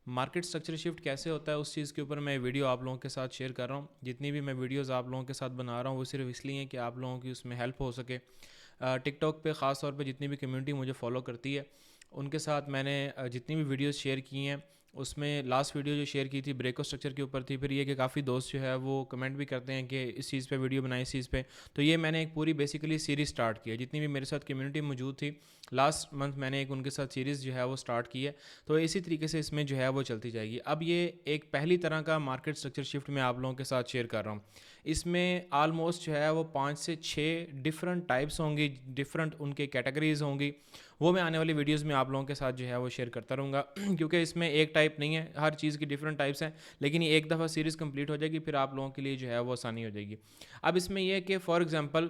Market structure shift कैसे होता है उस चीज़ के ऊपर मैं वीडियो आप लोगों के साथ शेयर कर रहा हूँ। जितनी भी मैं वीडियोस आप लोगों के साथ बना रहा हूँ वो सिर्फ इसलिए हैं कि आप लोगों की उसमें हेल्प हो सके। टिकटॉक पे ख़ास तौर पे जितनी भी कम्युनिटी मुझे फॉलो करती है उनके साथ मैंने जितनी भी वीडियोस शेयर की हैं उसमें लास्ट वीडियो जो शेयर की थी ब्रेको स्ट्रक्चर के ऊपर थी। फिर ये कि काफ़ी दोस्त जो है वो कमेंट भी करते हैं कि इस चीज़ पे वीडियो बनाए इस चीज़ पे। तो ये मैंने एक पूरी बेसिकली सीरीज़ स्टार्ट की है। जितनी भी मेरे साथ कम्युनिटी मौजूद थी लास्ट मंथ मैंने एक उनके साथ सीरीज़ जो है वो स्टार्ट की है। तो इसी तरीके से इसमें जो है वो चलती जाएगी। अब ये एक पहली तरह का मार्केट स्ट्रक्चर शिफ्ट मैं आप लोगों के साथ शेयर कर रहा हूँ। इसमें आलमोस्ट जो है वो 5 से 6 डिफरेंट टाइप्स होंगी, डिफरेंट उनके कैटेगरीज होंगी। वो मैं आने वाली वीडियोस में आप लोगों के साथ जो है वो शेयर करता रहूँगा क्योंकि इसमें एक टाइप नहीं है, हर चीज़ की डिफरेंट टाइप्स हैं। लेकिन ये एक दफ़ा सीरीज़ कंप्लीट हो जाएगी फिर आप लोगों के लिए जो है वो आसानी हो जाएगी। अब इसमें यह है कि फॉर एग्जांपल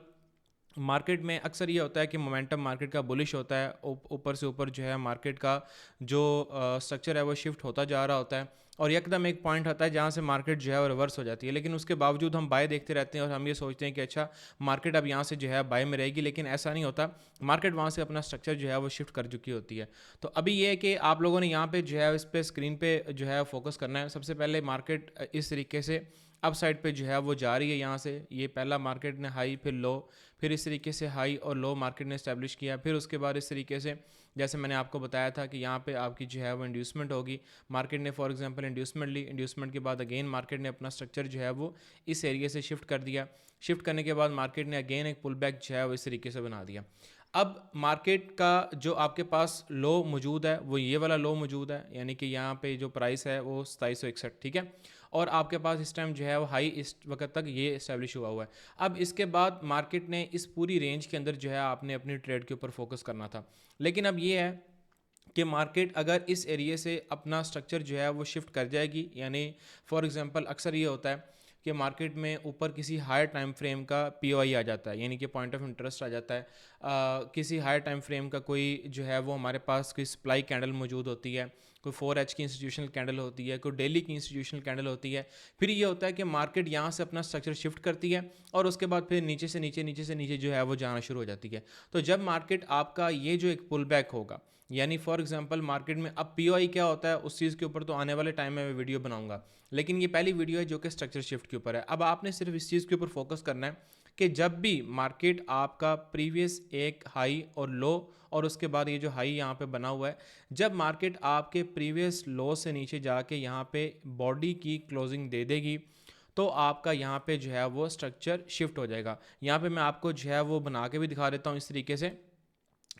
मार्केट में अक्सर ये होता है कि मोमेंटम मार्केट का बुलिश होता है, ऊपर से ऊपर जो है मार्केट का जो स्ट्रक्चर है वो शिफ्ट होता जा रहा होता है और एकदम एक पॉइंट आता है जहाँ से मार्केट जो है वो रिवर्स हो जाती है। लेकिन उसके बावजूद हम बाय देखते रहते हैं और हम ये सोचते हैं कि अच्छा मार्केट अब यहाँ से जो है बाय में रहेगी, लेकिन ऐसा नहीं होता। मार्केट वहाँ से अपना स्ट्रक्चर जो है वो शिफ्ट कर चुकी होती है। तो अभी ये है कि आप लोगों ने यहाँ पे जो है इस पे स्क्रीन पे जो है फोकस करना है। सबसे पहले मार्केट इस तरीके से अप साइड पे जो है वो जा रही है। यहाँ से ये पहला मार्केट ने हाई फिर लो, फिर इस तरीके से हाई और लो मार्केट ने इस्टेब्लिश किया। फिर उसके बाद इस तरीके से जैसे मैंने आपको बताया था कि यहाँ पे आपकी जो है वो इंड्यूसमेंट होगी। मार्केट ने फॉर एग्जांपल इंड्यूसमेंट ली, इंड्यूसमेंट के बाद अगेन मार्केट ने अपना स्ट्रक्चर जो है वो इस एरिया से शिफ्ट कर दिया। शिफ्ट करने के बाद मार्केट ने अगेन एक पुल बैक जो है वो इस तरीके से बना दिया। अब मार्केट का जो आपके पास लो मौजूद है वो ये वाला लो मौजूद है, यानी कि यहाँ पे जो प्राइस है वो 2761, ठीक है। और आपके पास इस टाइम जो है वो हाई इस वक्त तक ये इस्टेब्लिश हुआ है। अब इसके बाद मार्केट ने इस पूरी रेंज के अंदर जो है आपने अपनी ट्रेड के ऊपर फोकस करना था। लेकिन अब ये है कि मार्केट अगर इस एरिया से अपना स्ट्रक्चर जो है वो शिफ्ट कर जाएगी, यानी फॉर एग्जांपल अक्सर ये होता है कि मार्केट में ऊपर किसी हायर टाइम फ्रेम का पीओआई आ जाता है, यानी कि पॉइंट ऑफ इंटरेस्ट आ जाता है। किसी हायर टाइम फ्रेम का कोई जो है वो हमारे पास कोई सप्लाई कैंडल मौजूद होती है, कोई 4H की इंस्टीट्यूशनल कैंडल होती है, कोई डेली की इंस्टीट्यूशनल कैंडल होती है। फिर ये होता है कि मार्केट यहाँ से अपना स्ट्रक्चर शिफ्ट करती है और उसके बाद फिर नीचे से नीचे नीचे से नीचे जो है वो जाना शुरू हो जाती है। तो जब मार्केट आपका ये जो एक पुल बैक होगा, यानी फॉर एग्जांपल मार्केट में अब पीओआई क्या होता है उस चीज़ के ऊपर तो आने वाले टाइम में मैं वीडियो बनाऊंगा, लेकिन ये पहली वीडियो है जो कि स्ट्रक्चर शिफ्ट के ऊपर है। अब आपने सिर्फ इस चीज़ के ऊपर फोकस करना है कि जब भी मार्केट आपका प्रीवियस एक हाई और लो और उसके बाद ये जो हाई यहाँ पे बना हुआ है, जब मार्केट आपके प्रीवियस लो से नीचे जाके यहाँ पे बॉडी की क्लोजिंग दे देगी तो आपका यहाँ पे जो है वो स्ट्रक्चर शिफ्ट हो जाएगा। यहाँ पे मैं आपको जो है वो बना के भी दिखा देता हूँ इस तरीके से।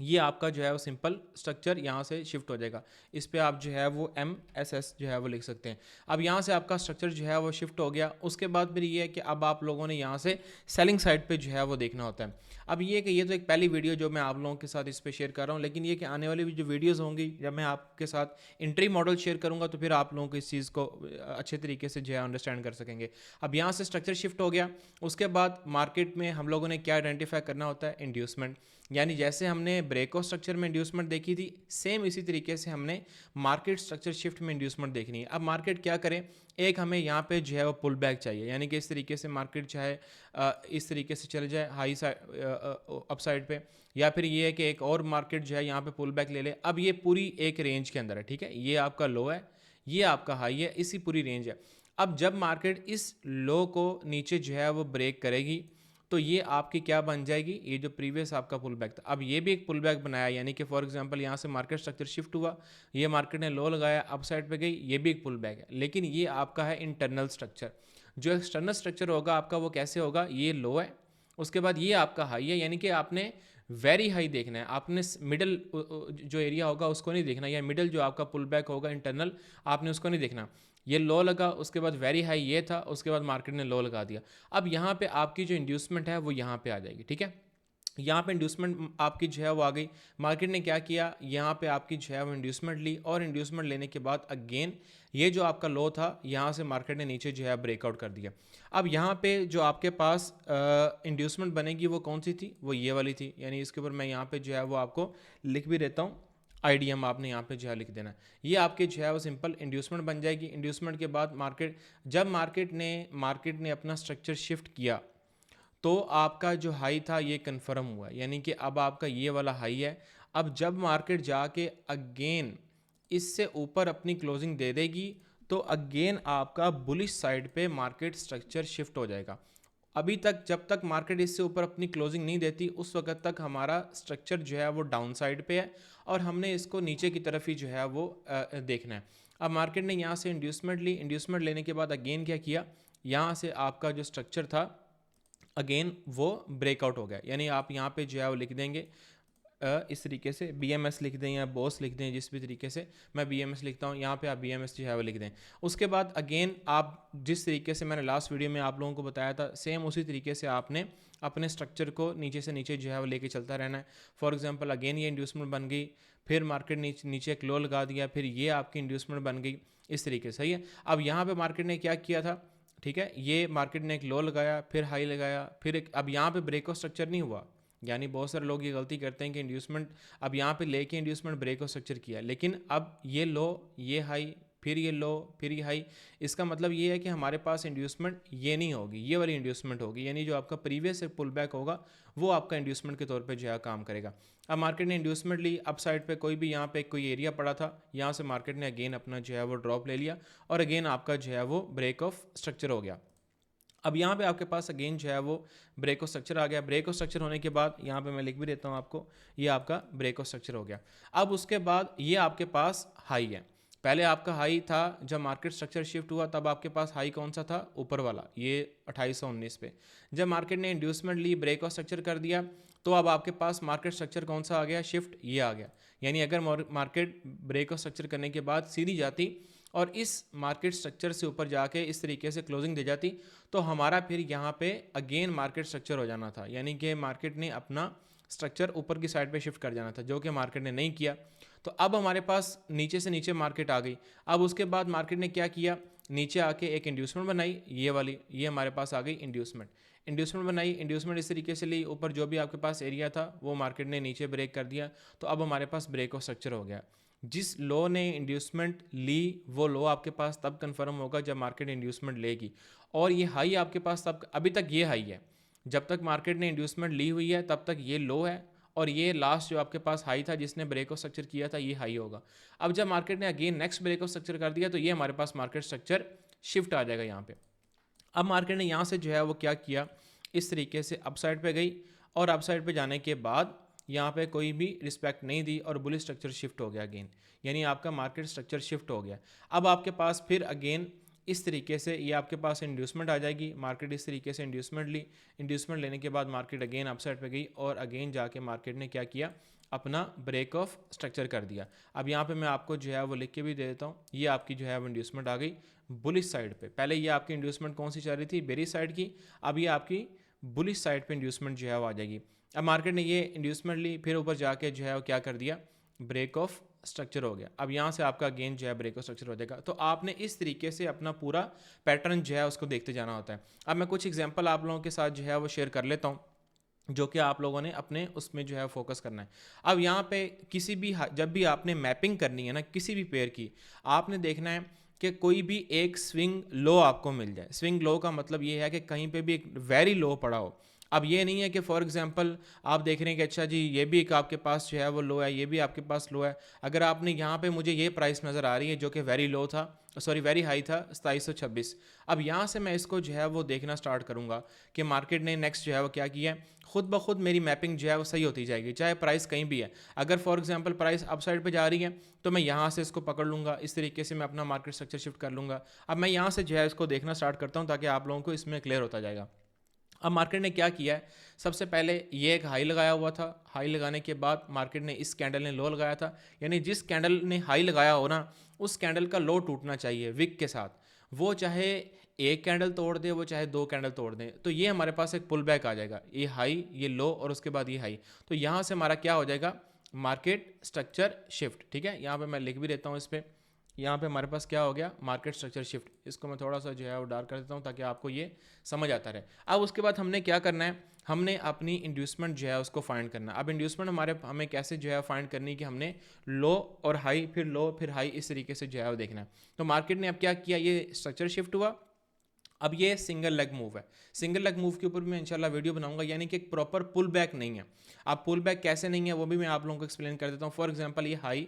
ये आपका जो है वो सिंपल स्ट्रक्चर यहाँ से शिफ्ट हो जाएगा। इस पे आप जो है वो MSS जो है वो लिख सकते हैं। अब यहाँ से आपका स्ट्रक्चर जो है वो शिफ्ट हो गया। उसके बाद फिर ये है कि अब आप लोगों ने यहाँ से सेलिंग साइड पे जो है वो देखना होता है। अब ये कि ये तो एक पहली वीडियो जो मैं आप लोगों के साथ इस पर शेयर कर रहा हूँ, लेकिन ये कि आने वाली जो वीडियोज़ होंगी जब मैं आपके साथ इंट्री मॉडल शेयर करूँगा तो फिर आप लोगों को इस चीज़ को अच्छे तरीके से जो है अंडरस्टैंड कर सकेंगे। अब यहाँ से स्ट्रक्चर शिफ्ट हो गया। उसके बाद मार्केट में हम लोगों ने क्या आइडेंटिफाई करना होता है, इंड्यूसमेंट। यानी जैसे हमने ब्रेको स्ट्रक्चर में इंड्यूसमेंट देखी थी सेम इसी तरीके से हमने मार्केट स्ट्रक्चर शिफ्ट में इंड्यूसमेंट देखनी है। अब मार्केट क्या करें, एक हमें यहाँ पे जो है वो पुल बैक चाहिए, यानी कि इस तरीके से मार्केट चाहे इस तरीके से चले जाए हाई साइड अप साइड पे, या फिर ये है कि एक और मार्केट जो है यहाँ पे पुल बैक ले ले। अब ये पूरी एक रेंज के अंदर है, ठीक है। ये आपका लो है, ये आपका हाई है, इसी पूरी रेंज है। अब जब मार्केट इस लो को नीचे जो है वो ब्रेक करेगी तो ये आपकी क्या बन जाएगी, ये जो प्रीवियस आपका पुल बैक था अब ये भी एक पुल बैक बनाया, यानी कि फॉर एग्जांपल यहाँ से मार्केट स्ट्रक्चर शिफ्ट हुआ, ये मार्केट ने लो लगाया अप साइड पे गई, ये भी एक पुल बैक है। लेकिन ये आपका है इंटरनल स्ट्रक्चर। जो एक्सटर्नल स्ट्रक्चर होगा आपका वो कैसे होगा, ये लो है, उसके बाद ये आपका हाई है, यानी कि आपने वेरी हाई देखना है। आपने मिडल जो एरिया होगा उसको नहीं देखना, या मिडल जो आपका पुल बैक होगा इंटरनल आपने उसको नहीं देखना। ये लो लगा, उसके बाद वेरी हाई ये था, उसके बाद मार्केट ने लो लगा दिया। अब यहाँ पे आपकी जो इंड्यूसमेंट है वो यहाँ पे आ जाएगी, ठीक है। यहाँ पे इंड्यूसमेंट आपकी जो है वो आ गई। मार्केट ने क्या किया, यहाँ पे आपकी जो है वो इंड्यूसमेंट ली और इंड्यूसमेंट लेने के बाद अगेन ये जो आपका लो था यहाँ से मार्केट ने नीचे जो है ब्रेकआउट कर दिया। अब यहाँ पे जो आपके पास इंड्यूसमेंट बनेगी वो कौन सी थी, वो ये वाली थी, यानी इसके ऊपर मैं यहाँ पे जो है वो आपको लिख भी देता हूँ। आईडीएम आपने यहाँ पे जो है लिख देना है। ये आपके जो है वो सिंपल इंड्यूसमेंट बन जाएगी। इंड्यूसमेंट के बाद मार्केट जब मार्केट ने अपना स्ट्रक्चर शिफ्ट किया तो आपका जो हाई था ये कन्फर्म हुआ, यानी कि अब आपका ये वाला हाई है। अब जब मार्केट जाके अगेन इससे ऊपर अपनी क्लोजिंग दे देगी तो अगेन आपका बुलिश साइड पे मार्केट स्ट्रक्चर शिफ्ट हो जाएगा। अभी तक जब तक मार्केट इससे ऊपर अपनी क्लोजिंग नहीं देती उस वक्त तक हमारा स्ट्रक्चर जो है वो डाउन साइड पे है और हमने इसको नीचे की तरफ ही जो है वो देखना है। अब मार्केट ने यहाँ से इंड्यूसमेंट ली, इंड्यूसमेंट लेने के बाद अगेन क्या किया, यहाँ से आपका जो स्ट्रक्चर था अगेन वो ब्रेकआउट हो गया। यानी आप यहाँ पे जो है वो लिख देंगे इस तरीके से BMS लिख दें या बॉस लिख दें, जिस भी तरीके से मैं BMS लिखता हूँ यहाँ पे आप BMS जो है वो लिख दें। उसके बाद अगेन आप जिस तरीके से मैंने लास्ट वीडियो में आप लोगों को बताया था सेम उसी तरीके से आपने अपने स्ट्रक्चर को नीचे से नीचे जो है वो लेके चलता रहना है। फॉर एग्जांपल अगेन ये इंड्यूसमेंट बन गई, फिर मार्केट नीचे एक लो लगा दिया, फिर ये आपकी इंड्यूसमेंट बन गई, इस तरीके से। सही है। अब यहाँ पे मार्केट ने क्या किया था, ठीक है, ये मार्केट ने एक लो लगाया, फिर हाई लगाया, फिर एक, अब यहाँ पे ब्रेकआउट स्ट्रक्चर नहीं हुआ। यानी बहुत सारे लोग ये गलती करते हैं कि इंड्यूसमेंट अब यहाँ पे लेके इंड्यूसमेंट ब्रेकआउट स्ट्रक्चर किया, लेकिन अब ये लो, ये हाई, फिर ये लो, फिर ये हाई। इसका मतलब ये है कि हमारे पास इंड्यूसमेंट ये नहीं होगी, ये वाली इंड्यूसमेंट होगी। यानी जो आपका प्रीवियस से पुल बैक होगा वो आपका इंड्यूसमेंट के तौर पे जो है काम करेगा। अब मार्केट ने इंड्यूसमेंट ली, अप साइड पे कोई भी यहाँ पे कोई एरिया पड़ा था, यहाँ से मार्केट ने अगेन अपना जो है वो ड्रॉप ले लिया और अगेन आपका जो है वो ब्रेक ऑफ स्ट्रक्चर हो गया। अब यहाँ पे आपके पास अगेन जो है वो ब्रेक ऑफ स्ट्रक्चर आ गया। ब्रेक ऑफ स्ट्रक्चर होने के बाद यहाँ पे मैं लिख भी देता हूँ आपको, ये आपका ब्रेक ऑफ स्ट्रक्चर हो गया। अब उसके बाद ये आपके पास हाई है। पहले आपका हाई था जब मार्केट स्ट्रक्चर शिफ्ट हुआ, तब आपके पास हाई कौन सा था, ऊपर वाला, ये 2819 पे। जब मार्केट ने इंड्यूसमेंट ली, ब्रेक ऑफ स्ट्रक्चर कर दिया, तो अब आपके पास मार्केट स्ट्रक्चर कौन सा आ गया, शिफ्ट, ये आ गया। यानी अगर मार्केट ब्रेक ऑफ स्ट्रक्चर करने के बाद सीधी जाती और इस मार्केट स्ट्रक्चर से ऊपर जाके इस तरीके से क्लोजिंग दे जाती तो हमारा फिर यहाँ पे अगेन मार्केट स्ट्रक्चर हो जाना था। यानी कि मार्केट ने अपना स्ट्रक्चर ऊपर की साइड पे शिफ्ट कर जाना था, जो कि मार्केट ने नहीं किया। तो अब हमारे पास नीचे से नीचे मार्केट आ गई। अब उसके बाद मार्केट ने क्या किया, नीचे आके एक इंड्यूसमेंट बनाई, ये वाली, ये हमारे पास आ गई इंड्यूसमेंट। इंड्यूसमेंट बनाई, इंड्यूसमेंट इस तरीके से ली, ऊपर जो भी आपके पास एरिया था वो मार्केट ने नीचे ब्रेक कर दिया। तो अब हमारे पास ब्रेक ऑफ स्ट्रक्चर हो गया। जिस लो ने इंड्यूसमेंट ली वो लो आपके पास तब कंफर्म होगा जब मार्केट इंड्यूसमेंट लेगी, और ये हाई आपके पास तब, अभी तक ये हाई है, जब तक मार्केट ने इंड्यूसमेंट ली हुई है तब तक ये लो है, और ये लास्ट जो आपके पास हाई था जिसने ब्रेक ऑफ स्ट्रक्चर किया था ये हाई होगा। अब जब मार्केट ने again next break of structure कर दिया तो ये हमारे पास मार्केट स्ट्रक्चर शिफ्ट आ जाएगा यहाँ पे। अब मार्केट ने यहाँ से जो है वो क्या किया, इस तरीके से अपसाइड पे गई, और अपसाइड पे जाने के बाद यहाँ पे कोई भी रिस्पेक्ट नहीं दी और बुलिश स्ट्रक्चर शिफ्ट हो गया अगेन। यानी आपका मार्केट स्ट्रक्चर शिफ्ट हो गया। अब आपके पास फिर अगेन इस तरीके से ये आपके पास इंड्यूसमेंट आ जाएगी। मार्केट इस तरीके से इंड्यूसमेंट ली, इंड्यूसमेंट लेने के बाद मार्केट अगेन अपसाइड पे गई और अगेन जाके मार्केट ने क्या किया, अपना ब्रेक ऑफ स्ट्रक्चर कर दिया। अब यहाँ पे मैं आपको जो है वो लिख के भी दे देता हूँ, ये आपकी जो है वो इंड्यूसमेंट आ गई बुलिश साइड पे। पहले ये आपकी इंड्यूसमेंट कौन सी चल रही थी, बेरिश साइड की, अब ये आपकी बुलिश साइड पे इंड्यूसमेंट जो है वो आ जाएगी। अब मार्केट ने ये इंड्यूसमेंट ली, फिर ऊपर जाके जो है वो क्या कर दिया, ब्रेक ऑफ स्ट्रक्चर हो गया। अब यहाँ से आपका गेन जो है ब्रेक ऑफ स्ट्रक्चर हो जाएगा। तो आपने इस तरीके से अपना पूरा पैटर्न जो है उसको देखते जाना होता है। अब मैं कुछ एग्जांपल आप लोगों के साथ जो है वो शेयर कर लेता हूँ, जो कि आप लोगों ने अपने उसमें जो है फोकस करना है। अब यहाँ पे किसी भी जब भी आपने मैपिंग करनी है ना किसी भी पेयर की, आपने देखना है कि कोई भी एक स्विंग लो आपको मिल जाए। स्विंग लो का मतलब ये है कि कहीं पे भी एक वेरी लो पड़ा हो। अब ये नहीं है कि फॉर एग्जांपल आप देख रहे हैं कि अच्छा जी ये भी एक आपके पास जो है वो लो है, ये भी आपके पास लो है। अगर आपने यहाँ पे मुझे ये प्राइस नज़र आ रही है जो कि वेरी लो था, सॉरी वेरी हाई था 2726। अब यहाँ से मैं इसको जो है वो देखना स्टार्ट करूँगा कि मार्केट ने नेक्स्ट जो है वो क्या किया है। खुद ब खुद मेरी मैपिंग जो है वो सही होती जाएगी, चाहे प्राइस कहीं भी है। अगर for example price up side पे जा रही है तो मैं यहाँ से इसको पकड़ लूँगा, इस तरीके से मैं अपना मार्केट स्ट्रक्चर शिफ्ट कर लूँगा। अब मैं यहाँ से जो है इसको देखना स्टार्ट करता हूँ ताकि आप लोगों को इसमें क्लियर होता जाएगा। अब मार्केट ने क्या किया है, सबसे पहले ये एक हाई लगाया हुआ था, हाई लगाने के बाद मार्केट ने इस कैंडल ने लो लगाया था। यानी जिस कैंडल ने हाई लगाया हो ना उस कैंडल का लो टूटना चाहिए विक के साथ, वो चाहे एक कैंडल तोड़ दे वो चाहे दो कैंडल तोड़ दे, तो ये हमारे पास एक पुल बैक आ जाएगा। ये हाई, ये लो और उसके बाद ये हाई, तो यहाँ से हमारा क्या हो जाएगा, मार्केट स्ट्रक्चर शिफ्ट। ठीक है, यहाँ पे मैं लिख भी देता हूँ इस पर, यहाँ पे हमारे पास क्या हो गया, मार्केट स्ट्रक्चर शिफ्ट। इसको मैं थोड़ा सा जो है वो डार्क कर देता हूँ ताकि आपको ये समझ आता रहे। अब उसके बाद हमने क्या करना है, हमने अपनी इंड्यूसमेंट जो है उसको फाइंड करना है। अब इंड्यूसमेंट हमें कैसे जो है फाइंड करनी है कि हमने लो और हाई, फिर लो फिर हाई, इस तरीके से जो है वो देखना है। तो मार्केट ने अब क्या किया, ये स्ट्रक्चर शिफ्ट हुआ। अब ये सिंगल लेग मूव है, सिंगल लेग मूव के ऊपर मैं इंशाल्लाह वीडियो बनाऊंगा, यानी कि एक प्रॉपर पुल बैक नहीं है। अब पुल बैक कैसे नहीं है वो भी मैं आप लोगों को एक्सप्लेन कर देता हूँ। फॉर एग्जांपल ये हाई,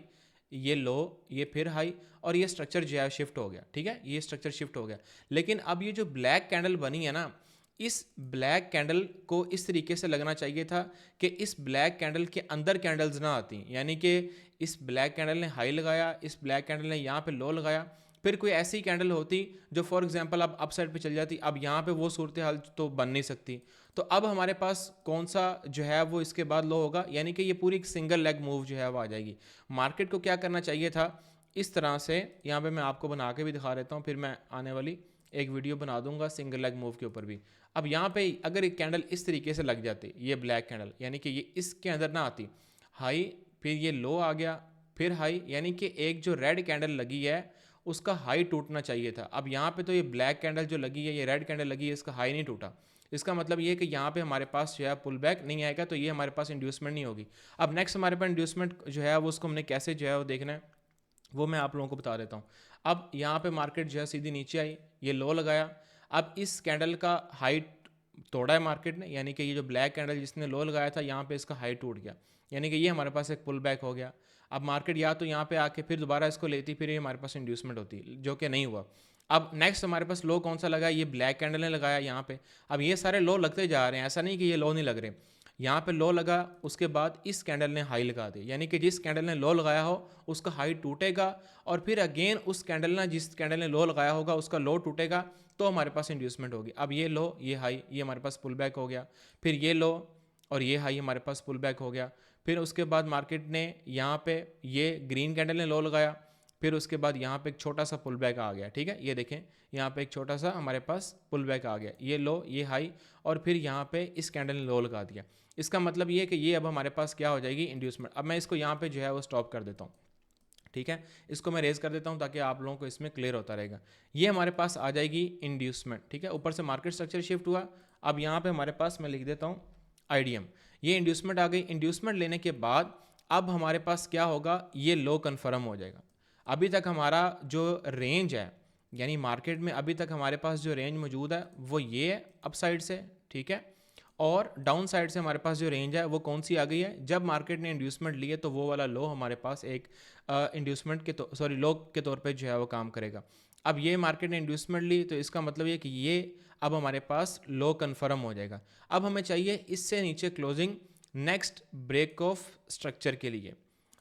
ये लो, ये फिर हाई, और ये स्ट्रक्चर जो है शिफ्ट हो गया, ठीक है, ये स्ट्रक्चर शिफ्ट हो गया। लेकिन अब ये जो ब्लैक कैंडल बनी है ना, इस ब्लैक कैंडल को इस तरीके से लगना चाहिए था कि इस ब्लैक कैंडल के अंदर कैंडल्स ना आती, यानी कि इस ब्लैक कैंडल ने हाई लगाया, इस ब्लैक कैंडल ने यहाँ पे लो लगाया, फिर कोई ऐसी कैंडल होती जो फॉर एग्जांपल अब अप साइड पे चल जाती, अब यहाँ पे वो सूरत हाल तो बन नहीं सकती। तो अब हमारे पास कौन सा जो है वो इसके बाद लो होगा, यानी कि ये पूरी एक सिंगल लेग मूव जो है वो आ जाएगी। मार्केट को क्या करना चाहिए था, इस तरह से, यहाँ पे मैं आपको बना के भी दिखा देता हूँ, फिर मैं आने वाली एक वीडियो बना दूंगा सिंगल लेग मूव के ऊपर भी। अब यहाँ पे अगर एक कैंडल इस तरीके से लग जाती, ये ब्लैक कैंडल, यानी कि ये इसके अंदर ना आती, हाई, फिर ये लो आ गया, फिर हाई, यानी कि एक जो रेड कैंडल लगी है उसका हाई टूटना चाहिए था। अब यहाँ पे तो ये ब्लैक कैंडल जो लगी है, ये रेड कैंडल लगी है, इसका हाई नहीं टूटा। इसका मतलब ये है कि यहाँ पे हमारे पास जो है पुल बैक नहीं आएगा, तो ये हमारे पास इंड्यूसमेंट नहीं होगी। अब नेक्स्ट हमारे पास इंड्यूसमेंट जो है वो उसको हमने कैसे जो है वो देखना है, वो मैं आप लोगों को बता देता हूँ। अब यहाँ पे मार्केट जो है सीधी नीचे आई, ये लो लगाया, अब इस कैंडल का हाइट तोड़ा है मार्केट ने, यानी कि ये जो ब्लैक कैंडल जिसने लो लगाया था यहाँ पे इसका हाई टूट गया, यानी कि ये हमारे पास एक पुल बैक हो गया। अब मार्केट या तो यहाँ पे आके फिर दोबारा इसको लेती, फिर ये हमारे पास इंड्यूसमेंट होती, जो कि नहीं हुआ। अब नेक्स्ट हमारे पास लो कौन सा लगा, ये ब्लैक कैंडल ने लगाया यहाँ पे। अब ये सारे लो लगते जा रहे हैं, ऐसा नहीं कि ये लो नहीं लग रहे। यहाँ पे लो लगा, उसके बाद इस कैंडल ने हाई लगा दी, यानी कि जिस कैंडल ने लो लगाया हो उसका हाई टूटेगा, और फिर अगेन उस कैंडल ने जिस कैंडल ने लो लगाया होगा उसका लो टूटेगा, तो हमारे पास इंड्यूसमेंट होगी। अब ये लो, ये हाई, ये हमारे पास पुल बैक हो गया, फिर ये लो और ये हाई हमारे पास पुल बैक हो गया। फिर उसके बाद मार्केट ने यहाँ पे ये ग्रीन कैंडल ने लो लगाया, फिर उसके बाद यहाँ पे एक छोटा सा पुल बैक आ गया, ठीक है, ये देखें यहाँ पे एक छोटा सा हमारे पास पुल बैक आ गया, ये लो, ये हाई, और फिर यहाँ पे इस कैंडल ने लो लगा दिया। इसका मतलब ये है कि ये अब हमारे पास क्या हो जाएगी, इंड्यूसमेंट। अब मैं इसको यहाँ पे जो है वो स्टॉप कर देता हूँ, ठीक है, इसको मैं रेज कर देता हूँ ताकि आप लोगों को इसमें क्लियर होता रहेगा। ये हमारे पास आ जाएगी इंड्यूसमेंट, ठीक है, ऊपर से मार्केट स्ट्रक्चर शिफ्ट हुआ। अब यहाँ पे हमारे पास मैं लिख देता हूँ आईडीएम, ये इंड्यूसमेंट आ गई। इंड्यूसमेंट लेने के बाद अब हमारे पास क्या होगा, ये लो कन्फर्म हो जाएगा। अभी तक हमारा जो रेंज है, यानी मार्केट में अभी तक हमारे पास जो रेंज मौजूद है वो ये है अप साइड से, ठीक है, और डाउन साइड से हमारे पास जो रेंज है वो कौन सी आ गई है, जब मार्केट ने इंड्यूसमेंट लिए तो वो वाला लो हमारे पास एक इंड्यूसमेंट के सॉरी लो के तौर पे जो है वो काम करेगा। अब ये मार्केट ने इंड्यूसमेंट ली तो इसका मतलब ये कि ये अब हमारे पास लो कन्फर्म हो जाएगा। अब हमें चाहिए इससे नीचे closing next break of structure के लिए।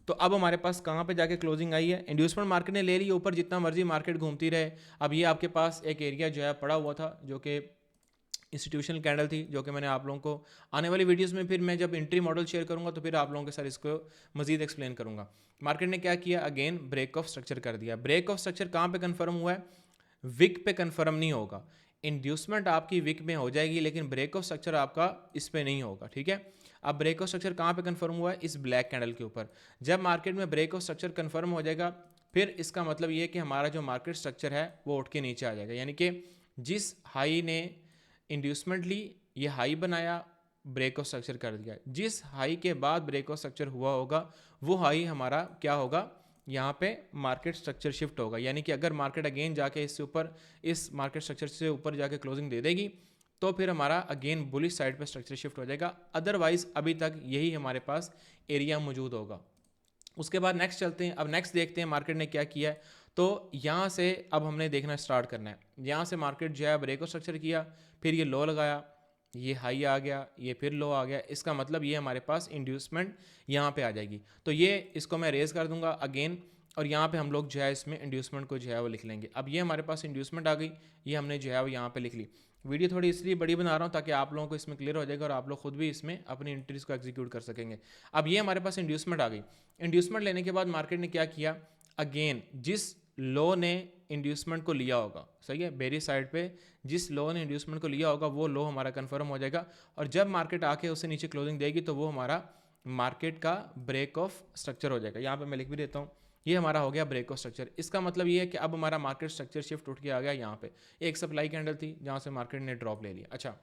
तो अब हमारे पास कहाँ पे जाके क्लोजिंग आई है, इंड्यूसमेंट मार्केट ने ले ली ऊपर, जितना मर्जी मार्केट घूमती रहे। अब ये आपके पास एक एरिया जो है पड़ा हुआ था जो कि इंस्टीट्यूशनल कैंडल थी, जो कि मैंने आप लोगों को आने वाली वीडियोस में फिर मैं जब एंट्री मॉडल शेयर करूंगा तो फिर आप लोगों के साथ इसको मजीद एक्सप्लेन करूंगा। मार्केट ने क्या किया, अगेन ब्रेक ऑफ स्ट्रक्चर कर दिया। ब्रेक ऑफ स्ट्रक्चर कहाँ पे कंफर्म हुआ है, विक पे कंफर्म नहीं होगा। इंड्यूसमेंट आपकी विक में हो जाएगी लेकिन ब्रेक ऑफ स्ट्रक्चर आपका इस पे नहीं होगा, ठीक है। अब ब्रेक ऑफ स्ट्रक्चर कहाँ पे कंफर्म हुआ है, इस ब्लैक कैंडल के ऊपर। जब मार्केट में ब्रेक ऑफ स्ट्रक्चर कंफर्म हो जाएगा फिर इसका मतलब ये है कि हमारा जो मार्केट स्ट्रक्चर है वो उठ के नीचे आ जाएगा, यानी कि जिस हाई ने इंड्यूसमेंट ली, ये हाई बनाया, ब्रेक ऑफ स्ट्रक्चर कर दिया, जिस हाई के बाद ब्रेक ऑफ स्ट्रक्चर हुआ होगा वो हाई हमारा क्या होगा, यहाँ पे मार्केट स्ट्रक्चर शिफ्ट होगा। यानी कि अगर मार्केट अगेन जाके इससे ऊपर, इस मार्केट स्ट्रक्चर से ऊपर जाके क्लोजिंग दे देगी तो फिर हमारा अगेन बुलिश साइड पे स्ट्रक्चर शिफ्ट हो जाएगा। अदरवाइज अभी तक यही हमारे पास एरिया मौजूद होगा। उसके बाद नेक्स्ट चलते हैं। अब नेक्स्ट देखते हैं मार्केट ने क्या किया है। तो यहाँ से अब हमने देखना स्टार्ट करना है। यहाँ से मार्केट जो है ब्रेक ऑफ स्ट्रक्चर किया, फिर ये लो लगाया, ये हाई आ गया, ये फिर लो आ गया। इसका मतलब ये हमारे पास इंड्यूसमेंट यहाँ पे आ जाएगी। तो ये इसको मैं रेज कर दूंगा अगेन, और यहाँ पे हम लोग जो है इसमें इंड्यूसमेंट को जो है वो लिख लेंगे। अब ये हमारे पास इंड्यूसमेंट आ गई, ये हमने जो है वो यहाँ पे लिख ली। वीडियो थोड़ी इसलिए बड़ी बना रहा हूँ ताकि आप लोगों को इसमें क्लियर हो जाएगा और आप लोग खुद भी इसमें अपनी एंट्रीज को एग्जीक्यूट कर सकेंगे। अब ये हमारे पास इंड्यूसमेंट आ गई। इंड्यूसमेंट लेने के बाद मार्केट ने क्या किया, अगेन जिस लो ने इंड्यूसमेंट को लिया होगा, सही है, बेरी साइड पे जिस लो ने इंड्यूसमेंट को लिया होगा वो लो हमारा कंफर्म हो जाएगा। और जब मार्केट आके उससे नीचे क्लोजिंग देगी तो वो हमारा मार्केट का ब्रेक ऑफ स्ट्रक्चर हो जाएगा। यहाँ पे मैं लिख भी देता हूँ, ये हमारा हो गया ब्रेक ऑफ स्ट्रक्चर। इसका मतलब ये है कि अब हमारा मार्केट स्ट्रक्चर शिफ्ट उठ के आ गया। यहाँ पे एक सप्लाई कैंडल थी जहाँ से मार्केट ने ड्रॉप ले लिया। अच्छा,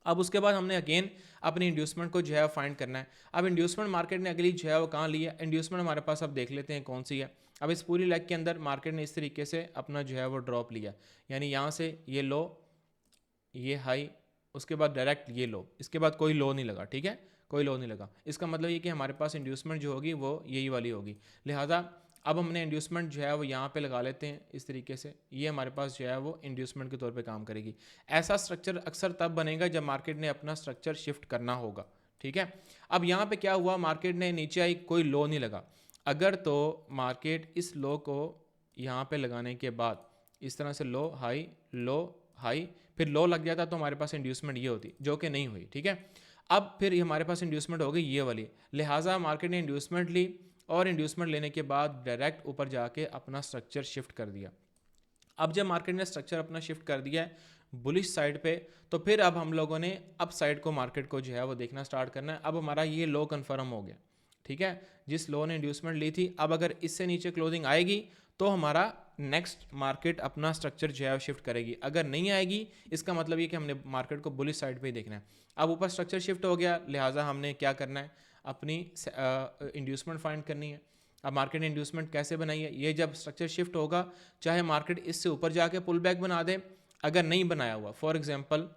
अब उसके बाद हमने अगेन अपनी इंड्यूसमेंट को जो है फाइंड करना है। अब इंड्यूसमेंट मार्केट ने अगली जो है वो कहाँ लिया, इंड्यूसमेंट हमारे पास अब देख लेते हैं कौन सी है। अब इस पूरी लेग के अंदर मार्केट ने इस तरीके से अपना जो है वो ड्रॉप लिया, यानी यहाँ से ये लो, ये हाई, उसके बाद डायरेक्ट ये लो, इसके बाद कोई लो नहीं लगा, ठीक है, कोई लो नहीं लगा। इसका मतलब ये कि हमारे पास इंड्यूसमेंट जो होगी वो यही वाली होगी। लिहाजा अब हमने इंड्यूसमेंट जो है वो यहाँ पे लगा लेते हैं इस तरीके से, ये हमारे पास जो है वो इंड्यूसमेंट के तौर पे काम करेगी। ऐसा स्ट्रक्चर अक्सर तब बनेगा जब मार्केट ने अपना स्ट्रक्चर शिफ्ट करना होगा, ठीक है। अब यहाँ पे क्या हुआ, मार्केट ने नीचे आई, कोई लो नहीं लगा। अगर तो मार्केट इस लो को यहाँ पे लगाने के बाद इस तरह से लो हाई फिर लो लग जाता तो हमारे पास इंड्यूसमेंट ये होती, जो कि नहीं हुई, ठीक है। अब फिर हमारे पास इंड्यूसमेंट हो गई ये वाली, लिहाजा मार्केट ने इंड्यूसमेंट ली और इंड्यूसमेंट लेने के बाद डायरेक्ट ऊपर जाके अपना स्ट्रक्चर शिफ्ट कर दिया। अब जब मार्केट ने स्ट्रक्चर अपना शिफ्ट कर दिया है बुलिश साइड पे, तो फिर अब हम लोगों ने अप साइड को मार्केट को जो है वो देखना स्टार्ट करना है। अब हमारा ये लो कन्फर्म हो गया, ठीक है, जिस लो ने इंड्यूसमेंट ली थी। अब अगर इससे नीचे क्लोजिंग आएगी तो हमारा नेक्स्ट मार्केट अपना स्ट्रक्चर जो है शिफ्ट करेगी। अगर नहीं आएगी इसका मतलब ये कि हमने मार्केट को बुलिश साइड पे ही देखना है। अब ऊपर स्ट्रक्चर शिफ्ट हो गया, लिहाजा हमने क्या करना है, अपनी इंड्यूसमेंट फाइंड करनी है। अब मार्केट ने इंड्यूसमेंट कैसे बनाई है, ये जब स्ट्रक्चर शिफ्ट होगा चाहे मार्केट इससे ऊपर जाके पुल बैक बना दे, अगर नहीं बनाया हुआ, फॉर एग्जांपल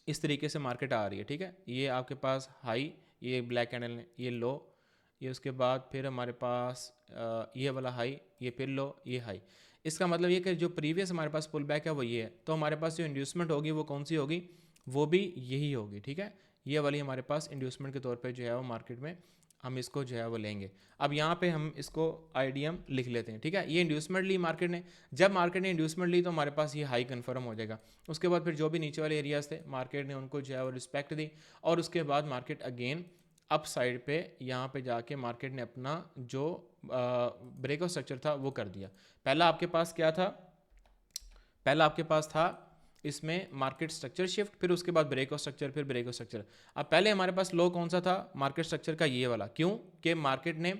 इस तरीके से मार्केट आ रही है, ठीक है, ये आपके पास हाई, ये ब्लैक कैंडल ने, ये लो, ये उसके बाद फिर हमारे पास ये वाला हाई, ये फिर लो, ये हाई। इसका मतलब ये कि जो प्रीवियस हमारे पास पुल बैक है वो ये है, तो हमारे पास जो इंड्यूसमेंट होगी वो कौन सी होगी, वो भी यही होगी, ठीक है। ये वाली हमारे पास इंड्यूसमेंट के तौर पे जो है वो मार्केट में हम इसको जो है वो लेंगे। अब यहाँ पे हम इसको आईडीएम लिख लेते हैं, ठीक है। ये इंड्यूसमेंट ली मार्केट ने, जब मार्केट ने इंड्यूसमेंट ली तो हमारे पास ये हाई कन्फर्म हो जाएगा। उसके बाद फिर जो भी नीचे वाले एरियाज थे मार्केट ने उनको जो है वो रिस्पेक्ट दी, और उसके बाद मार्केट अगेन अप साइड पे यहाँ पे जाके मार्केट ने अपना जो ब्रेकआउट स्ट्रक्चर था वो कर दिया। पहला आपके पास क्या था, पहला आपके पास था इसमें मार्केट स्ट्रक्चर शिफ्ट, फिर उसके बाद ब्रेकआउट स्ट्रक्चर, फिर ब्रेकआउट स्ट्रक्चर। अब पहले हमारे पास लो कौन सा था, मार्केट स्ट्रक्चर का ये वाला, क्यों कि मार्केट ने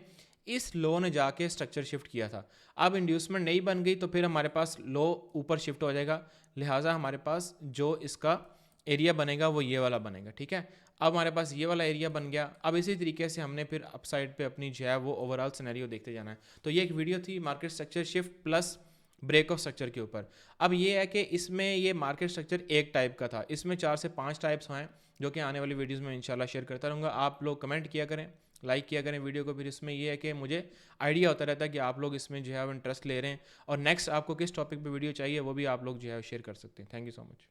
इस लो ने जाके स्ट्रक्चर शिफ्ट किया था। अब इंड्यूसमेंट नहीं बन गई तो फिर हमारे पास लो ऊपर शिफ्ट हो जाएगा, लिहाजा हमारे पास जो इसका एरिया बनेगा वो ये वाला बनेगा, ठीक है। अब हमारे पास ये वाला एरिया बन गया। अब इसी तरीके से हमने फिर अप साइड पे अपनी जो है वो ओवरऑल सिनेरियो देखते जाना है। तो ये एक वीडियो थी market structure shift plus breakout structure के ऊपर। अब ये है कि इसमें ये मार्केट स्ट्रक्चर एक टाइप का था, इसमें 4 से 5 टाइप्स हैं जो कि आने वाली वीडियोस में इंशाल्लाह शेयर करता रहूँगा। आप लोग कमेंट किया करें, लाइक किया करें वीडियो को। फिर इसमें ये है कि मुझे आइडिया होता रहता है कि आप लोग इसमें जो है वो इंटरेस्ट ले रहे हैं, और नेक्स्ट आपको किस टॉपिक पे वीडियो चाहिए वो भी आप लोग जो है शेयर कर सकते हैं। Thank you so much.